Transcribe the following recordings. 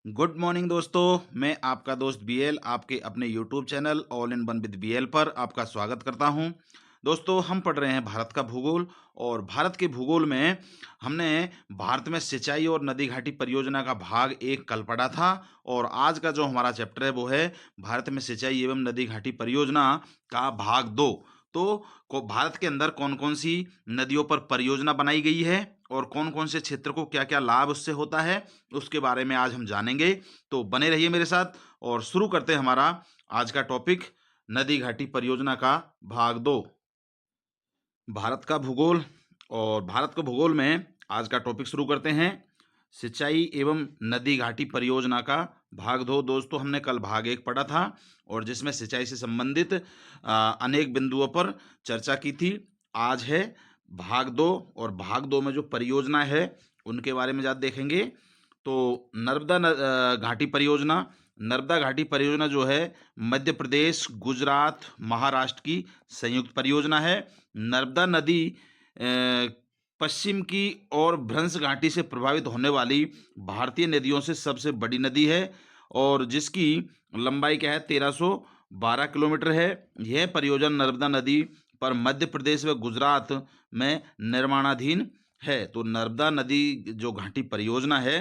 Good morning दोस्तों। मैं आपका दोस्त बीएल आपके अपने YouTube channel all in one with BL पर आपका स्वागत करता हूं। दोस्तों, हम पढ़ रहे हैं भारत का भूगोल और भारत के भूगोल में हमने भारत में सिंचाई और नदी घाटी परियोजना का भाग एक कल पढ़ा था। और आज का जो हमारा चैप्टर है वो है भारत में सिंचाई एवं नदी घाटी परियोजना का भाग 2। तो भारत के अंदर कौन कौन सी नदियों पर परियोजना बनाई गई है और कौन कौन से क्षेत्र को क्या क्या लाभ उससे होता है, उसके बारे में आज हम जानेंगे। तो बने रहिए मेरे साथ और शुरू करते हैं हमारा आज का टॉपिक, नदी घाटी परियोजना का भाग 2। भारत का भूगोल और भारत के भूगोल में आज का टॉपिक शुरू करते हैं, सिंचाई एवं नदी घाटी परियोजना का भाग 2। दोस्तों, हमने कल भाग 1 पढ़ा था और जिसमें सिंचाई से संबंधित अनेक बिंदुओं पर चर्चा की थी। आज है भाग 2 और भाग 2 में जो परियोजना है उनके बारे में ज़्यादा देखेंगे। तो घाटी परियोजना, नर्मदा घाटी परियोजना जो है मध्य प्रदेश, गुजरात, महाराष्ट्र की संयुक्त परियोजना है। नर्मदा नदी पश्चिम की और भ्रंश घाटी से प्रभावित होने वाली भारतीय नदियों से सबसे बड़ी नदी है और जिसकी लंबाई क्या है, 1312 किलोमीटर है। यह परियोजना नर्मदा नदी पर मध्य प्रदेश व गुजरात में निर्माणाधीन है। तो नर्मदा नदी जो घाटी परियोजना है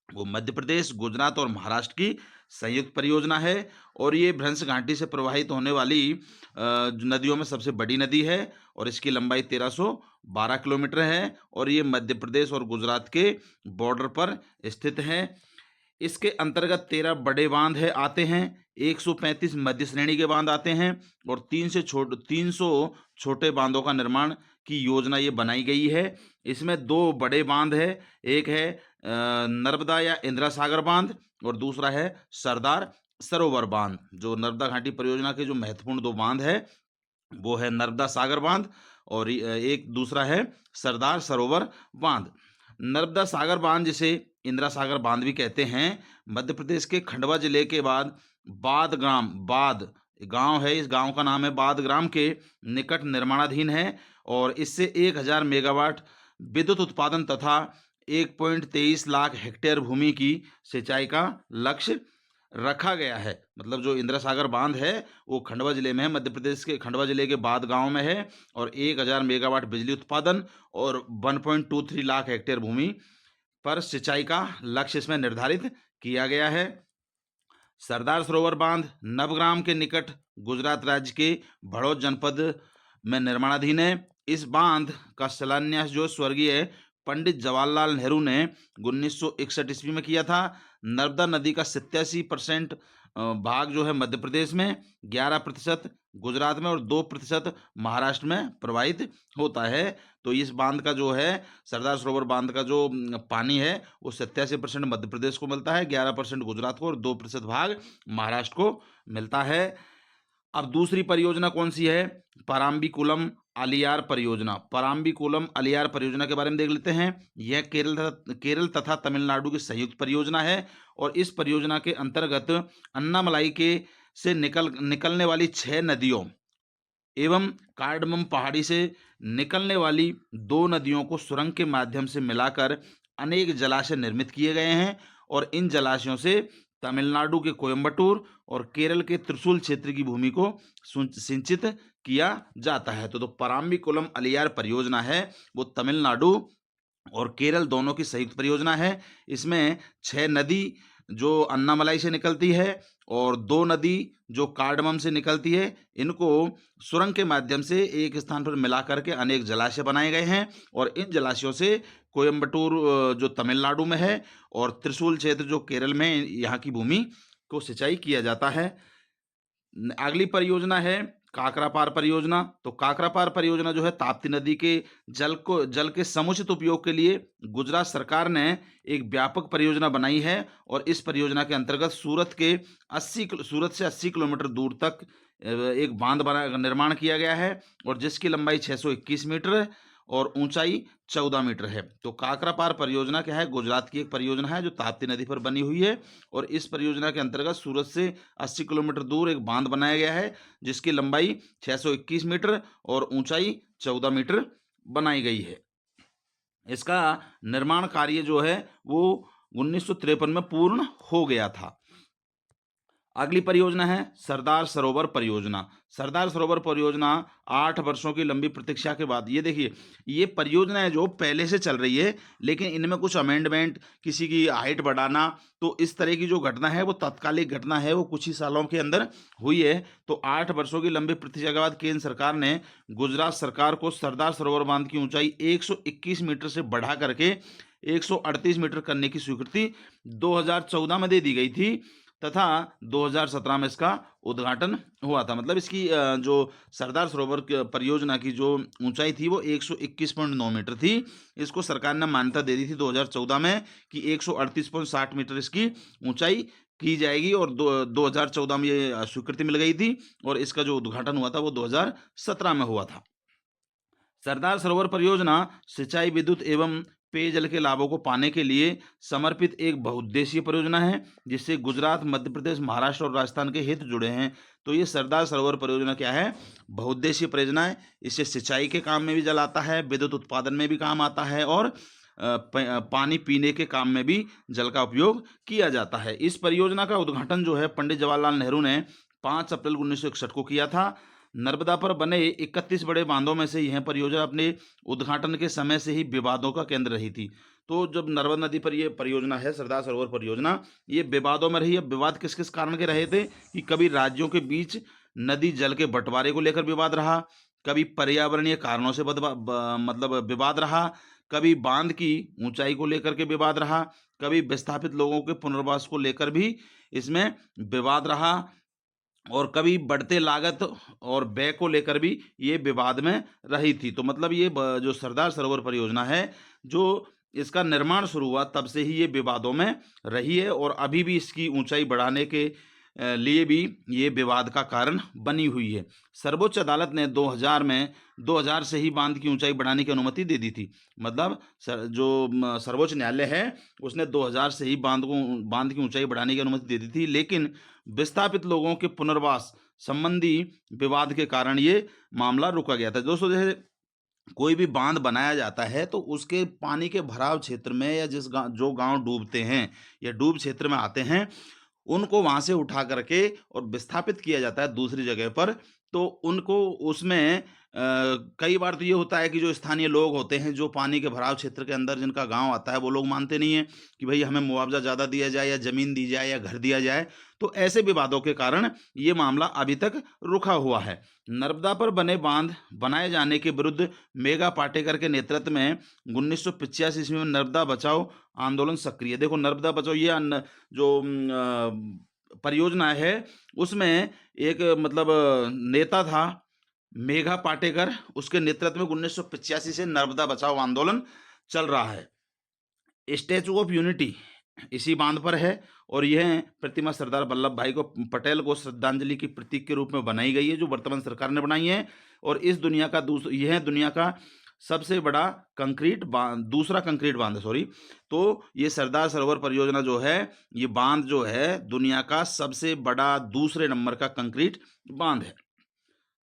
वो मध्य प्रदेश, गुजरात और महाराष्ट्र की संयुक्त परियोजना है और ये भ्रंश घाटी से प्रवाहित होने वाली नदियों में सबसे बड़ी नदी है और इसकी लंबाई 1312 किलोमीटर है और ये मध्य प्रदेश और गुजरात के बॉर्डर पर स्थित है। इसके अंतर्गत 13 बड़े बांध है आते हैं, 135 मध्य श्रेणी के बांध आते हैं और 300 छोटे बांधों का निर्माण की योजना ये बनाई गई है। इसमें 2 बड़े बांध है, एक है नर्मदा या इंदिरा सागर बांध और दूसरा है सरदार सरोवर बांध। जो नर्मदा घाटी परियोजना के जो महत्वपूर्ण 2 बांध है वो है नर्मदा सागर बांध और एक दूसरा है सरदार सरोवर बांध। नर्मदा सागर बांध, जिसे इंदिरा सागर बांध भी कहते हैं, मध्य प्रदेश के खंडवा जिले के बाद गांव है, इस गांव का नाम है बाद ग्राम के निकट निर्माणाधीन है और इससे 1000 मेगावाट विद्युत उत्पादन तथा 1.23 लाख हेक्टेयर भूमि की सिंचाई का लक्ष्य रखा गया है। मतलब जो इंदिरा सागर बांध है वो खंडवा जिले में है, मध्य प्रदेश के खंडवा जिले के बाद गांव में है और 1000 मेगावाट बिजली उत्पादन और 1.23 लाख हेक्टेयर भूमि पर सिंचाई का लक्ष्य इसमें निर्धारित किया गया है। सरदार सरोवर बांध नवग्राम के निकट गुजरात राज्य के भड़ोद जनपद में निर्माणाधीन है। इस बांध का शिलान्यास जो स्वर्गीय पंडित जवाहरलाल नेहरू ने 1961 ईस्वी में किया था। नर्मदा नदी का 87% भाग जो है मध्य प्रदेश में, 11% गुजरात में और 2% महाराष्ट्र में प्रवाहित होता है। तो इस बांध का जो है, सरदार सरोवर बांध का जो पानी है वो 87% मध्य प्रदेश को मिलता है, 11% गुजरात को और 2% भाग महाराष्ट्र को मिलता है। अब दूसरी परियोजना कौन सी है, पराम्बीकुलम अलियार परियोजना। पराम्बीकुलम अलियार परियोजना के बारे में देख लेते हैं। यह केरल तथा तमिलनाडु की संयुक्त परियोजना है और इस परियोजना के अंतर्गत अन्नामलाई के से निकलने वाली 6 नदियों एवं कार्डमम पहाड़ी से निकलने वाली 2 नदियों को सुरंग के माध्यम से मिलाकर अनेक जलाशय निर्मित किए गए हैं और इन जलाशयों से तमिलनाडु के कोयम्बटूर और केरल के त्रिशूल क्षेत्र की भूमि को सिंचित किया जाता है। तो पराम्बीकुलम अलियार परियोजना है वो तमिलनाडु और केरल दोनों की संयुक्त परियोजना है। इसमें 6 नदी जो अन्नामलाई से निकलती है और 2 नदी जो कार्डमम से निकलती है, इनको सुरंग के माध्यम से एक स्थान पर मिला करके अनेक जलाशय बनाए गए हैं और इन जलाशयों से कोयम्बटूर जो तमिलनाडु में है और त्रिशूल क्षेत्र जो केरल में, यहाँ की भूमि को सिंचाई किया जाता है। अगली परियोजना है काकरापार परियोजना। तो काकरापार परियोजना जो है ताप्ती नदी के जल के समुचित उपयोग के लिए गुजरात सरकार ने एक व्यापक परियोजना बनाई है और इस परियोजना के अंतर्गत सूरत से 80 किलोमीटर दूर तक एक बांध निर्माण किया गया है और जिसकी लंबाई 621 मीटर और ऊंचाई 14 मीटर है। तो काकरापार परियोजना क्या है, गुजरात की एक परियोजना है जो ताप्ती नदी पर बनी हुई है और इस परियोजना के अंतर्गत सूरत से 80 किलोमीटर दूर एक बांध बनाया गया है जिसकी लंबाई 621 मीटर और ऊंचाई 14 मीटर बनाई गई है। इसका निर्माण कार्य जो है वो 1953 में पूर्ण हो गया था। अगली परियोजना है सरदार सरोवर परियोजना। सरदार सरोवर परियोजना 8 वर्षों की लंबी प्रतीक्षा के बाद, ये देखिए, ये परियोजना है जो पहले से चल रही है, लेकिन इनमें कुछ अमेंडमेंट, किसी की हाइट बढ़ाना, तो इस तरह की जो घटना है वो तात्कालिक घटना है, वो कुछ ही सालों के अंदर हुई है। तो 8 वर्षों की लंबी प्रतीक्षा के बाद केंद्र सरकार ने गुजरात सरकार को सरदार सरोवर बांध की ऊंचाई 121 मीटर से बढ़ा करके 138 मीटर करने की स्वीकृति 2014 में दे दी गई थी, तथा 2017 में इसका उद्घाटन हुआ था। मतलब इसकी जो सरदार सरोवर परियोजना की जो ऊंचाई थी वो 121.9 मीटर थी। इसको सरकार ने मान्यता दे दी थी 2014 में कि 138.60 मीटर इसकी ऊंचाई की जाएगी, और 2014 में ये स्वीकृति मिल गई थी, और इसका जो उद्घाटन हुआ था वो 2017 में हुआ था। सरदार सरोवर परियोजना सिंचाई, विद्युत एवं पेयजल के लाभों को पाने के लिए समर्पित एक बहुउद्देशीय परियोजना है, जिससे गुजरात, मध्य प्रदेश, महाराष्ट्र और राजस्थान के हित जुड़े हैं। तो ये सरदार सरोवर परियोजना क्या है? बहुउद्देशीय परियोजना है। इससे सिंचाई के काम में भी जल आता है, विद्युत उत्पादन में भी काम आता है, और पानी पीने के काम में भी जल का उपयोग किया जाता है। इस परियोजना का उद्घाटन जो है पंडित जवाहरलाल नेहरू ने 5 अप्रैल 1961 को किया था। नर्मदा पर बने 31 बड़े बांधों में से यह परियोजना अपने उद्घाटन के समय से ही विवादों का केंद्र रही थी। तो जब नर्मदा नदी पर यह परियोजना है, सरदार सरोवर परियोजना, ये विवादों में रही। अब विवाद किस किस कारण के रहे थे कि कभी राज्यों के बीच नदी जल के बंटवारे को लेकर विवाद रहा, कभी पर्यावरणीय कारणों से मतलब विवाद रहा, कभी बांध की ऊंचाई को लेकर के विवाद रहा, कभी विस्थापित लोगों के पुनर्वास को लेकर भी इसमें विवाद रहा, और कभी बढ़ते लागत और व्यय को लेकर भी ये विवाद में रही थी। तो मतलब ये जो सरदार सरोवर परियोजना है, जो इसका निर्माण शुरू हुआ तब से ही ये विवादों में रही है, और अभी भी इसकी ऊंचाई बढ़ाने के लिए भी ये विवाद का कारण बनी हुई है। सर्वोच्च अदालत ने 2000 से ही बांध की ऊंचाई बढ़ाने की अनुमति दे दी थी। मतलब सर्वोच्च न्यायालय है, उसने 2000 से ही बांध की ऊंचाई बढ़ाने की अनुमति दे दी थी, लेकिन विस्थापित लोगों के पुनर्वास संबंधी विवाद के कारण ये मामला रुका गया था। दोस्तों, जैसे कोई भी बांध बनाया जाता है तो उसके पानी के भराव क्षेत्र में, या जो गांव डूबते हैं या डूब क्षेत्र में आते हैं, उनको वहां से उठा करके और विस्थापित किया जाता है दूसरी जगह पर। तो उनको उसमें कई बार तो ये होता है कि जो स्थानीय लोग होते हैं, जो पानी के भराव क्षेत्र के अंदर जिनका गांव आता है, वो लोग मानते नहीं है कि भाई हमें मुआवजा ज़्यादा दिया जाए, या ज़मीन दी जाए, या घर दिया जाए। तो ऐसे विवादों के कारण ये मामला अभी तक रुका हुआ है। नर्मदा पर बने बांध बनाए जाने के विरुद्ध मेघा पाटेकर के नेतृत्व में 1985 ईस्वी में नर्मदा बचाओ आंदोलन सक्रिय। देखो, नर्मदा बचाओ ये जो परियोजना है, उसमें एक मतलब नेता था मेघा पाटेकर, उसके नेतृत्व में 1985 से नर्मदा बचाओ आंदोलन चल रहा है। स्टैचू ऑफ यूनिटी इसी बांध पर है, और यह प्रतिमा सरदार वल्लभ भाई को पटेल को श्रद्धांजलि की प्रतीक के रूप में बनाई गई है, जो वर्तमान सरकार ने बनाई है। और इस यह दुनिया का सबसे बड़ा दूसरा कंक्रीट बांध है, सॉरी। तो ये सरदार सरोवर परियोजना जो है, ये बांध जो है दुनिया का सबसे बड़ा दूसरे नंबर का कंक्रीट बांध है।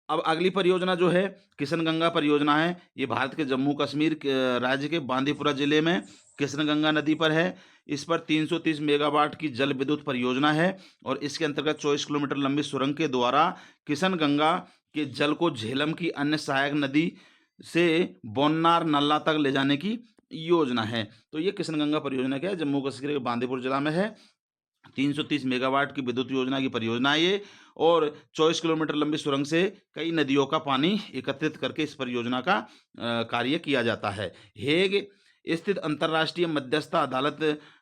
अब अगली परियोजना जो है किशनगंगा परियोजना है। ये भारत के जम्मू कश्मीर राज्य के बांदीपुरा जिले में किशनगंगा नदी पर है। इस पर 330 मेगावाट की जल विद्युत परियोजना है, और इसके अंतर्गत 24 किलोमीटर लंबी सुरंग के द्वारा किशनगंगा के जल को झेलम की अन्य सहायक नदी से बोन्नार नल्ला तक ले जाने की योजना है। तो ये किशनगंगा परियोजना क्या है, जम्मू कश्मीर के बांदीपुर जिला में है। 330 मेगावाट की विद्युत योजना की परियोजना है ये, और 24 किलोमीटर लंबी सुरंग से कई नदियों का पानी एकत्रित करके इस परियोजना का कार्य किया जाता है। हेग स्थित अंतर्राष्ट्रीय मध्यस्थता अदालत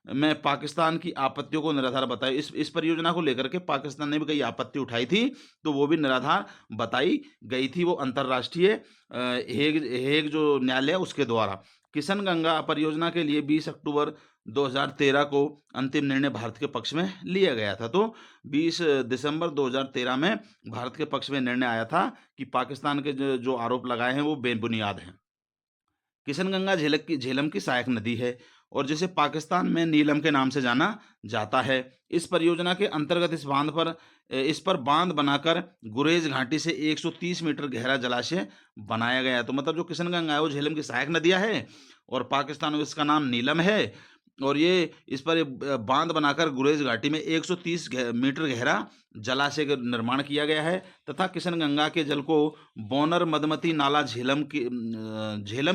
में पाकिस्तान की आपत्तियों को निराधार बताई। इस परियोजना को लेकर के पाकिस्तान ने भी कई आपत्ति उठाई थी, तो वो भी निराधार बताई गई थी, वो अंतर्राष्ट्रीय हेग जो न्यायालय है उसके द्वारा। किशनगंगा परियोजना के लिए 20 अक्टूबर 2013 को अंतिम निर्णय भारत के पक्ष में लिया गया था। तो 20 दिसंबर 2013 में भारत के पक्ष में निर्णय आया था कि पाकिस्तान के जो आरोप लगाए हैं वो बेबुनियाद हैं। किशनगंगा झेलम की सहायक नदी है, और जिसे पाकिस्तान में नीलम के नाम से जाना जाता है। इस परियोजना के अंतर्गत इस पर बांध बनाकर गुरेज घाटी से 130 मीटर गहरा जलाशय बनाया गया है। तो मतलब जो किशनगंगा है वो झेलम की सहायक नदियां है, और पाकिस्तान में इसका नाम नीलम है, और ये इस पर बांध बनाकर गुरेज घाटी में 130 मीटर गहरा जलाशय का निर्माण किया गया है तथा किशनगंगा के जल को बोनर मदमती नाला झेलम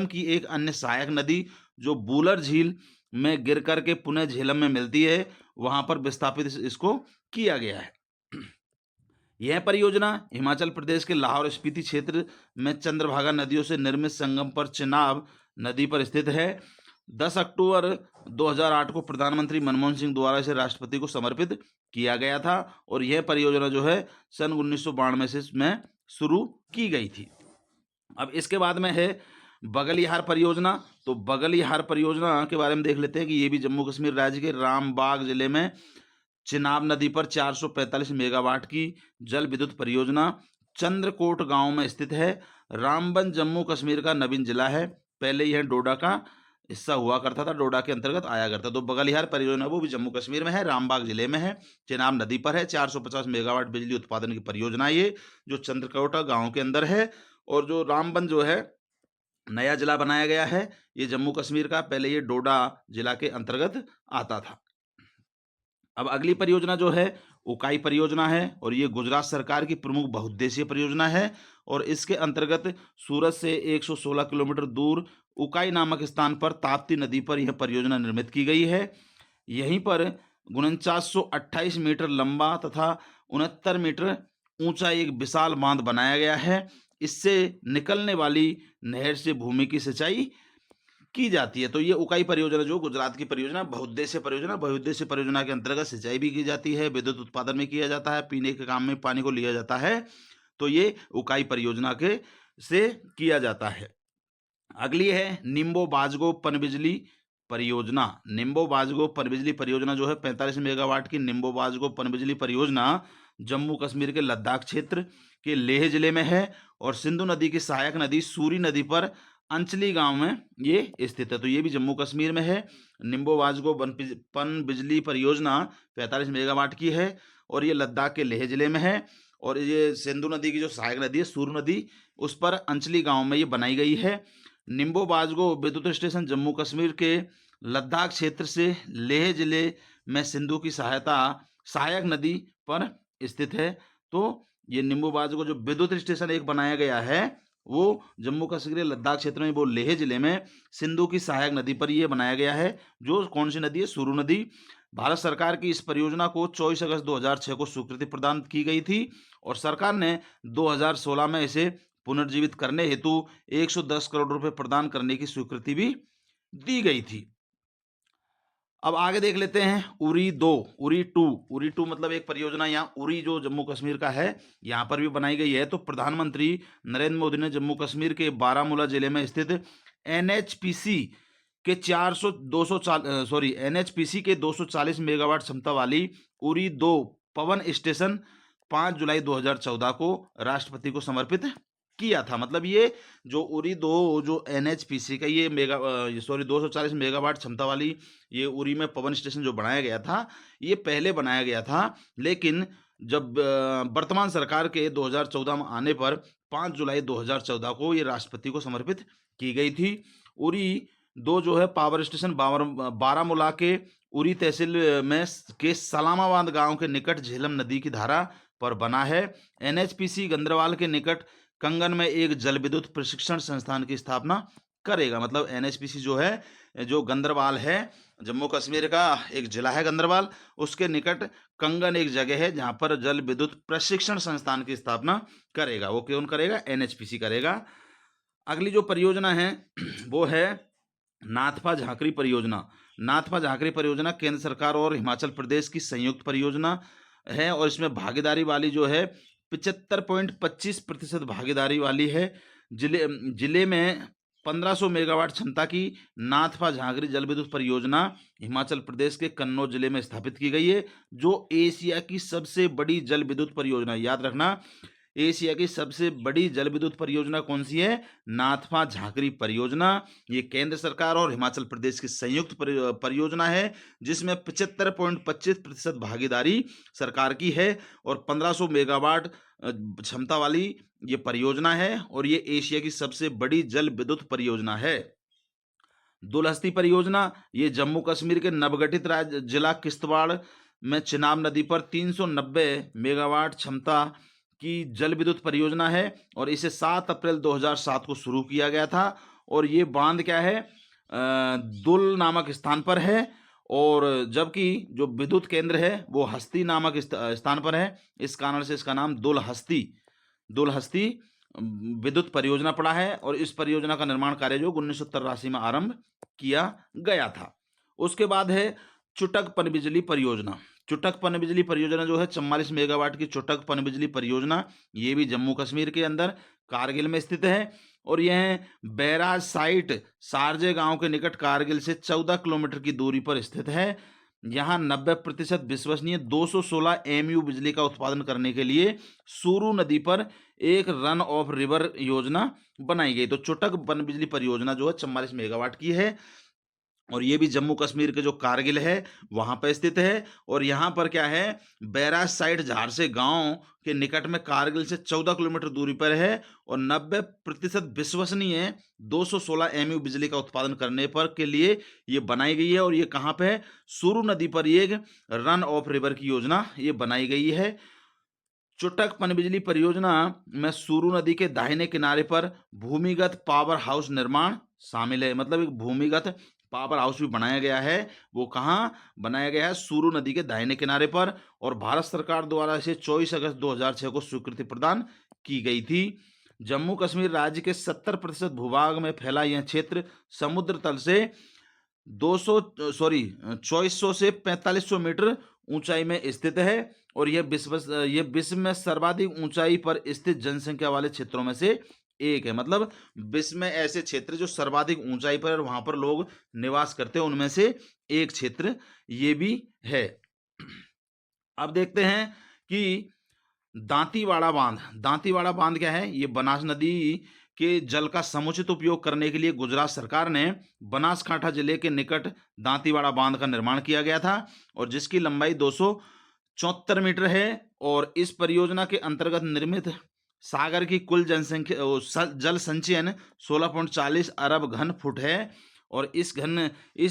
की एक अन्य सहायक नदी जो बूलर झील में गिर करके पुनः झेलम में मिलती है, वहां पर विस्थापित इसको किया गया है। यह परियोजना हिमाचल प्रदेश के लाहौर स्पीति क्षेत्र में चंद्रभागा नदियों से निर्मित संगम पर चिनाब नदी पर स्थित है। 10 अक्टूबर 2008 को प्रधानमंत्री मनमोहन सिंह द्वारा इसे राष्ट्रपति को समर्पित किया गया था और यह परियोजना जो है सन 1992 से इसमें शुरू की गई थी। अब इसके बाद में है बगलिहार परियोजना। तो बगलिहार परियोजना के बारे में देख लेते हैं कि ये भी जम्मू कश्मीर राज्य के रामबाग जिले में चिनाब नदी पर 445 मेगावाट की जल विद्युत परियोजना चंद्रकोट गांव में स्थित है। रामबन जम्मू कश्मीर का नवीन जिला है। पहले यह डोडा का हिस्सा हुआ करता था, डोडा के अंतर्गत आया करता। तो बगलिहार परियोजना वो भी जम्मू कश्मीर में है, रामबाग जिले में है, चिनाब नदी पर है। 450 मेगावाट बिजली उत्पादन की परियोजना ये जो चंद्रकोटा गांव के अंदर है। और जो रामबन जो है नया जिला बनाया गया है, ये जम्मू कश्मीर का, पहले ये डोडा जिला के अंतर्गत आता था। अब अगली परियोजना जो है उकाई परियोजना है और ये गुजरात सरकार की प्रमुख बहुउद्देशीय परियोजना है और इसके अंतर्गत सूरत से 116 किलोमीटर दूर उकाई नामक स्थान पर ताप्ती नदी पर यह परियोजना निर्मित की गई है। यहीं पर 4928 मीटर लंबा तथा 69 मीटर ऊंचा एक विशाल बांध बनाया गया है। इससे निकलने वाली नहर से भूमि की सिंचाई की जाती है। तो ये उकाई परियोजना जो गुजरात की परियोजना बहुउद्देशीय परियोजना के अंतर्गत सिंचाई भी की जाती है, विद्युत उत्पादन में किया जाता है, पीने के काम में पानी को लिया जाता है। तो ये उकाई परियोजना के से किया जाता है। अगली है निम्बो बाजगो पनबिजली परियोजना। निम्बो बाजगो पनबिजली परियोजना जो है 45 मेगावाट की निम्बो बाजगो पनबिजली परियोजना जम्मू कश्मीर के लद्दाख क्षेत्र के लेह जिले में है और सिंधु नदी की सहायक नदी सूरी नदी पर अंचली गांव में ये स्थित है। तो ये भी जम्मू कश्मीर में है। निम्बो वाजगो पन बिजली परियोजना 45 मेगावाट की है और ये लद्दाख के लेह जिले में है और ये सिंधु नदी की जो सहायक नदी है सूर नदी, उस पर अंचली गांव में ये बनाई गई है। निम्बो बाजगो विद्युत स्टेशन जम्मू कश्मीर के लद्दाख क्षेत्र से लेह जिले में सिंधु की सहायक नदी पर स्थित है। तो ये निम्बो बाजगो जो विद्युत स्टेशन एक बनाया गया है वो जम्मू कश्मीर लद्दाख क्षेत्र में, वो लेह जिले में सिंधु की सहायक नदी पर यह बनाया गया है। जो कौन सी नदी है? सुरु नदी। भारत सरकार की इस परियोजना को 24 अगस्त 2006 को स्वीकृति प्रदान की गई थी और सरकार ने 2016 में इसे पुनर्जीवित करने हेतु 110 करोड़ रुपए प्रदान करने की स्वीकृति भी दी गई थी। अब आगे देख लेते हैं उरी 2, उरी टू मतलब एक परियोजना यहाँ उरी जो जम्मू कश्मीर का है यहाँ पर भी बनाई गई है। तो प्रधानमंत्री नरेंद्र मोदी ने जम्मू कश्मीर के बारामूला जिले में स्थित एनएचपीसी के 240 मेगावाट क्षमता वाली उरी 2 पवन स्टेशन 5 जुलाई 2014 को राष्ट्रपति को समर्पित किया था। मतलब ये जो उरी 2 जो एनएचपीसी का ये 240 मेगावाट क्षमता वाली ये उरी में पवन स्टेशन जो बनाया गया था, ये पहले बनाया गया था, लेकिन जब वर्तमान सरकार के 2014 में आने पर 5 जुलाई 2014 को ये राष्ट्रपति को समर्पित की गई थी। उरी 2 जो है पावर स्टेशन बारामूला के उरी तहसील में के सलामाबाद गांव के निकट झेलम नदी की धारा पर बना है। एनएचपीसी गंदरवाल के निकट कंगन में एक जल विद्युत प्रशिक्षण संस्थान की स्थापना करेगा। मतलब एनएचपीसी जो है, जो गंदरवाल है, जम्मू कश्मीर का एक जिला है गंदरवाल, उसके निकट कंगन एक जगह है जहां पर जल विद्युत प्रशिक्षण संस्थान की स्थापना करेगा। वो कौन करेगा? एनएचपीसी करेगा। अगली जो परियोजना है वो है नाथपा झांकरी परियोजना। नाथपा झांकरी परियोजना केंद्र सरकार और हिमाचल प्रदेश की संयुक्त परियोजना है और इसमें भागीदारी वाली जो है 75.25% भागीदारी वाली है। जिले में 1500 मेगावाट क्षमता की नाथपा झांकरी जल विद्युत परियोजना हिमाचल प्रदेश के कन्नौज जिले में स्थापित की गई है, जो एशिया की सबसे बड़ी जल विद्युत परियोजना। याद रखना, एशिया की सबसे बड़ी जल विद्युत परियोजना कौन सी है? नाथपा झांकरी परियोजना। ये केंद्र सरकार और हिमाचल प्रदेश की संयुक्त परियोजना है जिसमें 75.25% भागीदारी सरकार की है और 1500 मेगावाट क्षमता वाली ये परियोजना है और ये एशिया की सबसे बड़ी जल विद्युत परियोजना है। दुलहस्ती परियोजना ये जम्मू कश्मीर के नवगठित राज्य जिला किश्तवाड़ में चिनाब नदी पर 390 मेगावाट क्षमता की जल विद्युत परियोजना है और इसे 7 अप्रैल 2007 को शुरू किया गया था। और ये बांध क्या है, दुल नामक स्थान पर है, और जबकि जो विद्युत केंद्र है वो हस्ती नामक स्थान पर है। इस कारण से इसका नाम दुलहस्ती विद्युत परियोजना पड़ा है। और इस परियोजना का निर्माण कार्य जो 1983 में आरंभ किया गया था। उसके बाद है चुटक पनबिजली परियोजना। चुटक पनबिजली परियोजना जो है 44 मेगावाट की चुटक पनबिजली परियोजना, ये भी जम्मू कश्मीर के अंदर कारगिल में स्थित है। और यह बैराज साइट सारजे गांव के निकट कारगिल से 14 किलोमीटर की दूरी पर स्थित है। यहाँ 90% विश्वसनीय 216 MU बिजली का उत्पादन करने के लिए सूरू नदी पर एक रन ऑफ रिवर योजना बनाई गई। तो चुटक पनबिजली परियोजना जो है 44 मेगावाट की है और ये भी जम्मू कश्मीर के जो कारगिल है वहाँ पर स्थित है। और यहाँ पर क्या है, बैराज साइट झारसे गांव के निकट में कारगिल से 14 किलोमीटर दूरी पर है और 90% विश्वसनीय 216 MU बिजली का उत्पादन करने पर के लिए ये बनाई गई है। और ये कहाँ पे है, सूरू नदी पर ये एक रन ऑफ रिवर की योजना ये बनाई गई है। चुटक पनबिजली परियोजना में सूरू नदी के दाहिने किनारे पर भूमिगत पावर हाउस निर्माण शामिल है। मतलब एक भूमिगत पावर हाउस भी बनाया गया है। वो कहाँ बनाया गया है, सूरू नदी के दाहिने किनारे पर। और भारत सरकार द्वारा इसे 24 अगस्त 2006 को स्वीकृति प्रदान की गई थी। जम्मू कश्मीर राज्य के 70% भूभाग में फैला यह क्षेत्र समुद्र तल से 2400 से 4500 मीटर ऊंचाई में स्थित है। और यह विश्व में सर्वाधिक ऊंचाई पर स्थित जनसंख्या वाले क्षेत्रों में से एक है। मतलब विश्व में ऐसे क्षेत्र जो सर्वाधिक ऊंचाई पर वहां पर लोग निवास करते हैं उनमें से एक क्षेत्र ये भी है। अब देखते हैं कि दांतीवाड़ा बांध क्या है। ये बनास नदी के जल का समुचित उपयोग करने के लिए गुजरात सरकार ने बनासकांठा जिले के निकट दांतीवाड़ा बांध का निर्माण किया गया था और जिसकी लंबाई 274 मीटर है। और इस परियोजना के अंतर्गत निर्मित सागर की कुल जनसंख्या जल संचयन 16.40 अरब घन फुट है। और इस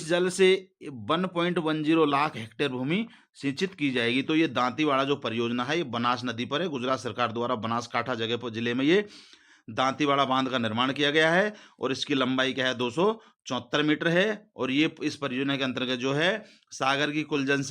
जल से 1.10 लाख हेक्टेयर भूमि सिंचित की जाएगी। तो ये दांतीवाड़ा जो परियोजना है ये बनास नदी पर है। गुजरात सरकार द्वारा बनासकांठा जगह पर जिले में ये दांतीवाड़ा बांध का निर्माण किया गया है और इसकी लंबाई क्या है, 274 मीटर है। और ये इस परियोजना के अंतर्गत जो है सागर की कुल जल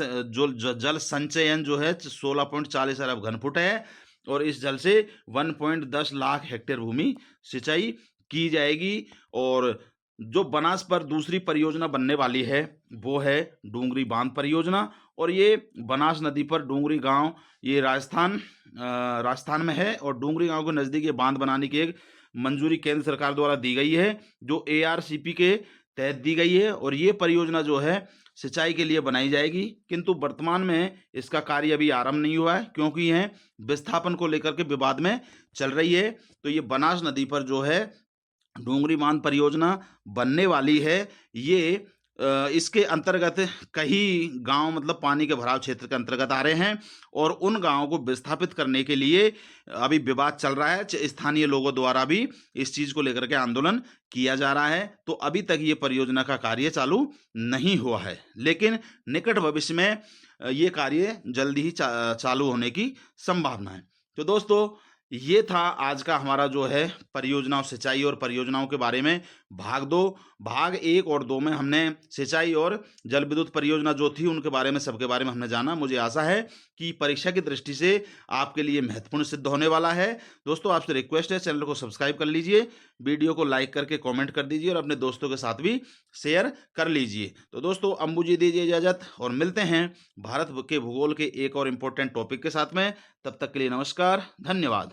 संचयन जो है 16.40 अरब घन फुट है और इस जल से 1.10 लाख हेक्टेयर भूमि सिंचाई की जाएगी। और जो बनास पर दूसरी परियोजना बनने वाली है वो है डूंगरी बांध परियोजना। और ये बनास नदी पर डूंगरी गांव ये राजस्थान में है और डूंगरी गांव के नज़दीक ये बांध बनाने की एक मंजूरी केंद्र सरकार द्वारा दी गई है जो ARCP के तहत दी गई है। और ये परियोजना जो है सिंचाई के लिए बनाई जाएगी, किंतु वर्तमान में इसका कार्य अभी आरंभ नहीं हुआ है क्योंकि यह विस्थापन को लेकर के विवाद में चल रही है। तो ये बनास नदी पर जो है डूंगरी बांध परियोजना बनने वाली है। ये इसके अंतर्गत कई गांव मतलब पानी के भराव क्षेत्र के अंतर्गत आ रहे हैं और उन गांवों को विस्थापित करने के लिए अभी विवाद चल रहा है। स्थानीय लोगों द्वारा भी इस चीज़ को लेकर के आंदोलन किया जा रहा है। तो अभी तक ये परियोजना का कार्य चालू नहीं हुआ है, लेकिन निकट भविष्य में ये कार्य जल्दी ही चालू होने की संभावना है। तो दोस्तों ये था आज का हमारा जो है परियोजनाओं सिंचाई और परियोजनाओं के बारे में भाग 1 और 2 में हमने सिंचाई और जल विद्युत परियोजना जो थी उनके बारे में सबके बारे में हमने जाना। मुझे आशा है कि परीक्षा की दृष्टि से आपके लिए महत्वपूर्ण सिद्ध होने वाला है। दोस्तों आपसे रिक्वेस्ट है चैनल को सब्सक्राइब कर लीजिए, वीडियो को लाइक करके कॉमेंट कर दीजिए और अपने दोस्तों के साथ भी शेयर कर लीजिए। तो दोस्तों अंबू जी दीजिए इजाज़त और मिलते हैं भारत के भूगोल के एक और इम्पोर्टेंट टॉपिक के साथ में। तब तक के लिए नमस्कार, धन्यवाद।